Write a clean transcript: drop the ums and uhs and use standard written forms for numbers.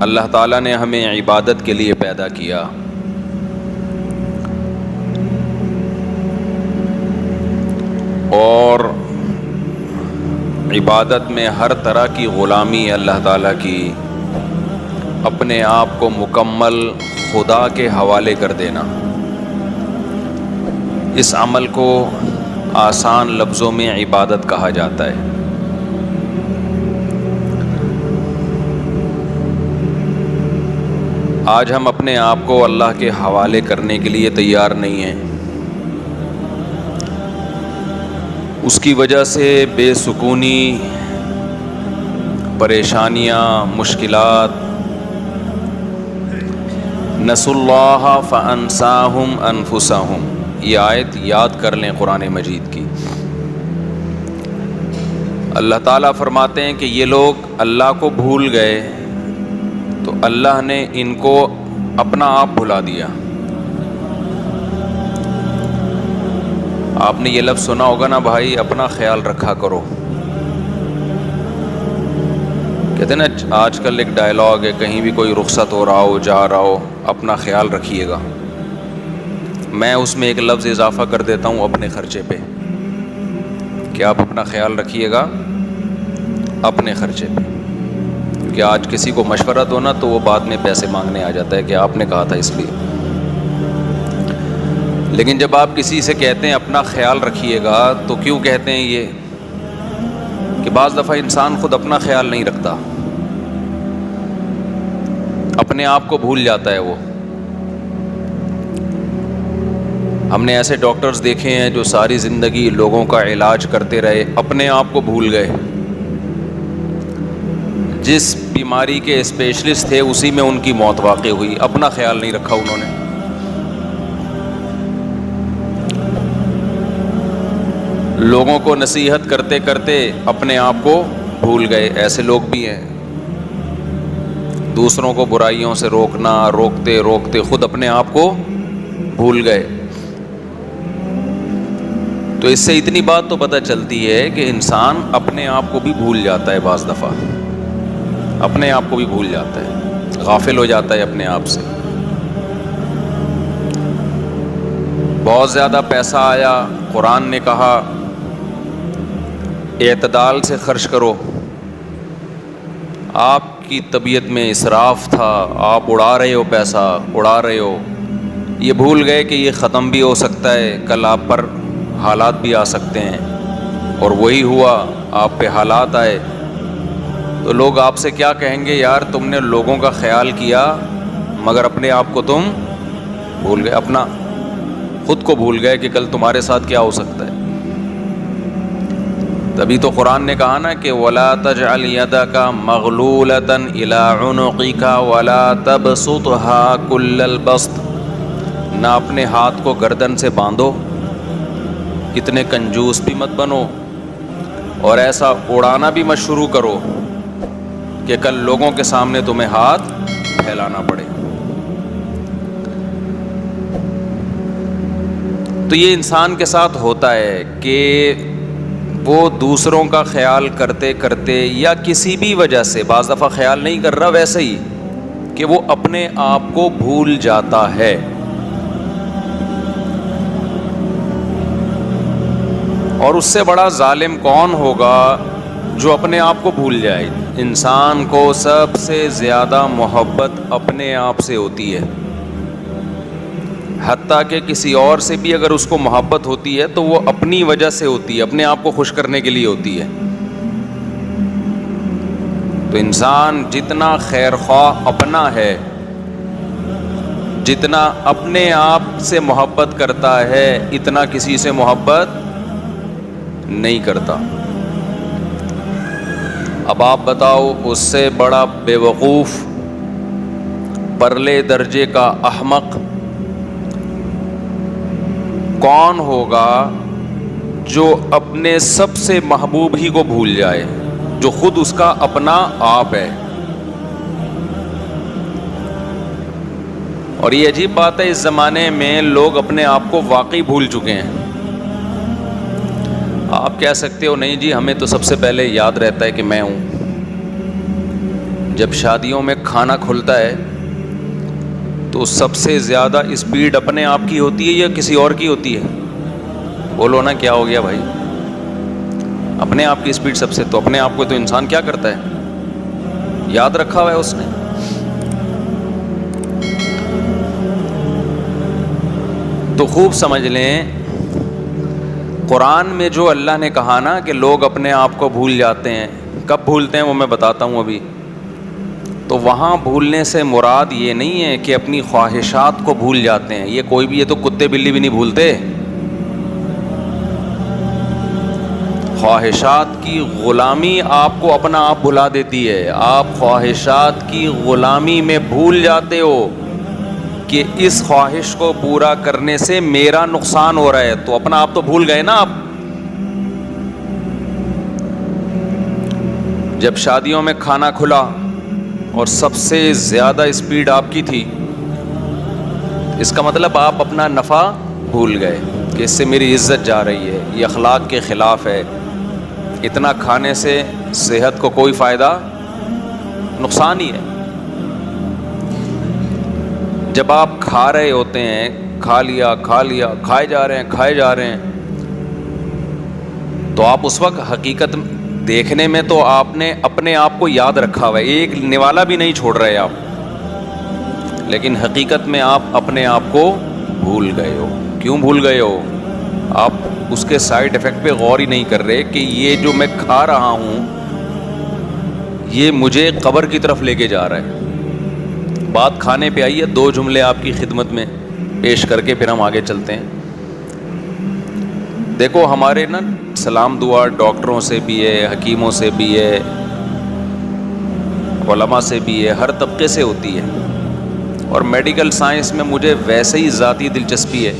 اللہ تعالیٰ نے ہمیں عبادت کے لیے پیدا کیا، اور عبادت میں ہر طرح کی غلامی ہے اللہ تعالیٰ کی، اپنے آپ کو مکمل خدا کے حوالے کر دینا۔ اس عمل کو آسان لفظوں میں عبادت کہا جاتا ہے۔ آج ہم اپنے آپ کو اللہ کے حوالے کرنے کے لیے تیار نہیں ہیں، اس کی وجہ سے بے سکونی، پریشانیاں، مشکلات۔ نسوا اللہ فانساہم انفسہم، یہ آیت یاد کر لیں قرآن مجید کی۔ اللہ تعالیٰ فرماتے ہیں کہ یہ لوگ اللہ کو بھول گئے تو اللہ نے ان کو اپنا آپ بھلا دیا۔ آپ نے یہ لفظ سنا ہوگا نا بھائی، اپنا خیال رکھا کرو۔ کہتے ہیں نا آج کل ایک ڈائلاگ ہے، کہیں بھی کوئی رخصت ہو رہا ہو، جا رہا ہو، اپنا خیال رکھیے گا۔ میں اس میں ایک لفظ اضافہ کر دیتا ہوں، اپنے خرچے پہ، کہ آپ اپنا خیال رکھیے گا اپنے خرچے پہ، کیونکہ آج کسی کو مشورہ دو نا تو وہ بعد میں پیسے مانگنے آ جاتا ہے کہ آپ نے کہا تھا اس لیے۔ لیکن جب آپ کسی سے کہتے ہیں اپنا خیال رکھیے گا تو کیوں کہتے ہیں یہ؟ کہ بعض دفعہ انسان خود اپنا خیال نہیں رکھتا، اپنے آپ کو بھول جاتا ہے وہ۔ ہم نے ایسے ڈاکٹرز دیکھے ہیں جو ساری زندگی لوگوں کا علاج کرتے رہے، اپنے آپ کو بھول گئے۔ جس بیماری کے اسپیشلسٹ تھے اسی میں ان کی موت واقع ہوئی، اپنا خیال نہیں رکھا انہوں نے۔ لوگوں کو نصیحت کرتے کرتے اپنے آپ کو بھول گئے، ایسے لوگ بھی ہیں۔ دوسروں کو برائیوں سے روکنا، روکتے روکتے خود اپنے آپ کو بھول گئے۔ تو اس سے اتنی بات تو پتہ چلتی ہے کہ انسان اپنے آپ کو بھی بھول جاتا ہے، بعض دفعہ اپنے آپ کو بھی بھول جاتا ہے، غافل ہو جاتا ہے اپنے آپ سے۔ بہت زیادہ پیسہ آیا، قرآن نے کہا اعتدال سے خرچ کرو۔ آپ کی طبیعت میں اسراف تھا، آپ اڑا رہے ہو، پیسہ اڑا رہے ہو، یہ بھول گئے کہ یہ ختم بھی ہو سکتا ہے، کل آپ پر حالات بھی آ سکتے ہیں، اور وہی ہوا، آپ پہ حالات آئے تو لوگ آپ سے کیا کہیں گے؟ یار تم نے لوگوں کا خیال کیا مگر اپنے آپ کو تم بھول گئے، اپنا خود کو بھول گئے کہ کل تمہارے ساتھ کیا ہو سکتا ہے۔ تبھی تو قرآن نے کہا نا کہ وَلَا تَجْعَلْ يَدَكَ مَغْلُولَةً إِلَىٰ عُنُقِكَ وَلَا تَبْسُطْهَا كُلَّ الْبَسْطِ، نہ اپنے ہاتھ کو گردن سے باندھو، اتنے کنجوس بھی مت بنو، اور ایسا اڑانا بھی مت شروع کرو کہ کل لوگوں کے سامنے تمہیں ہاتھ پھیلانا پڑے۔ تو یہ انسان کے ساتھ ہوتا ہے کہ وہ دوسروں کا خیال کرتے کرتے یا کسی بھی وجہ سے، بعض دفعہ خیال نہیں کر رہا ویسے ہی، کہ وہ اپنے آپ کو بھول جاتا ہے۔ اور اس سے بڑا ظالم کون ہوگا جو اپنے آپ کو بھول جائے؟ انسان کو سب سے زیادہ محبت اپنے آپ سے ہوتی ہے، حتیٰ کہ کسی اور سے بھی اگر اس کو محبت ہوتی ہے تو وہ اپنی وجہ سے ہوتی ہے، اپنے آپ کو خوش کرنے کے لیے ہوتی ہے۔ تو انسان جتنا خیر خواہ اپنا ہے، جتنا اپنے آپ سے محبت کرتا ہے، اتنا کسی سے محبت نہیں کرتا۔ اب آپ بتاؤ اس سے بڑا بے وقوف، پرلے درجے کا احمق کون ہوگا جو اپنے سب سے محبوب ہی کو بھول جائے، جو خود اس کا اپنا آپ ہے؟ اور یہ عجیب بات ہے، اس زمانے میں لوگ اپنے آپ کو واقعی بھول چکے ہیں۔ آپ کہہ سکتے ہو نہیں جی ہمیں تو سب سے پہلے یاد رہتا ہے کہ میں ہوں، جب شادیوں میں کھانا کھلتا ہے تو سب سے زیادہ اسپیڈ اپنے آپ کی ہوتی ہے یا کسی اور کی ہوتی ہے؟ بولو نا، کیا ہو گیا بھائی؟ اپنے آپ کی اسپیڈ سب سے. تو اپنے آپ کو تو انسان کیا کرتا ہے؟ یاد رکھا ہوا ہے اس نے. تو خوب سمجھ لیں، قرآن میں جو اللہ نے کہا نا کہ لوگ اپنے آپ کو بھول جاتے ہیں، کب بھولتے ہیں وہ میں بتاتا ہوں ابھی. تو وہاں بھولنے سے مراد یہ نہیں ہے کہ اپنی خواہشات کو بھول جاتے ہیں. یہ کوئی بھی، یہ تو کتے بلی بھی نہیں بھولتے. خواہشات کی غلامی آپ کو اپنا آپ بھلا دیتی ہے. آپ خواہشات کی غلامی میں بھول جاتے ہو کہ اس خواہش کو پورا کرنے سے میرا نقصان ہو رہا ہے، تو اپنا آپ تو بھول گئے نا آپ. جب شادیوں میں کھانا کھلا اور سب سے زیادہ اسپیڈ آپ کی تھی، اس کا مطلب آپ اپنا نفع بھول گئے کہ اس سے میری عزت جا رہی ہے، یہ اخلاق کے خلاف ہے. اتنا کھانے سے صحت کو کوئی فائدہ، نقصان ہی ہے. جب آپ کھا رہے ہوتے ہیں، کھا لیا کھائے جا رہے ہیں، تو آپ اس وقت حقیقت دیکھنے میں تو آپ نے اپنے آپ کو یاد رکھا ہوا ہے، ایک نوالا بھی نہیں چھوڑ رہے آپ، لیکن حقیقت میں آپ اپنے آپ کو بھول گئے ہو. کیوں بھول گئے ہو؟ آپ اس کے سائیڈ ایفیکٹ پہ غور ہی نہیں کر رہے کہ یہ جو میں کھا رہا ہوں یہ مجھے قبر کی طرف لے کے جا رہا ہے. بات کھانے پہ آئی ہے، 2 جملے آپ کی خدمت میں پیش کر کے پھر ہم آگے چلتے ہیں. دیکھو ہمارے نا سلام دعا ڈاکٹروں سے بھی ہے، حکیموں سے بھی ہے، علماء سے بھی ہے، ہر طبقے سے ہوتی ہے. اور میڈیکل سائنس میں مجھے ویسے ہی ذاتی دلچسپی ہے.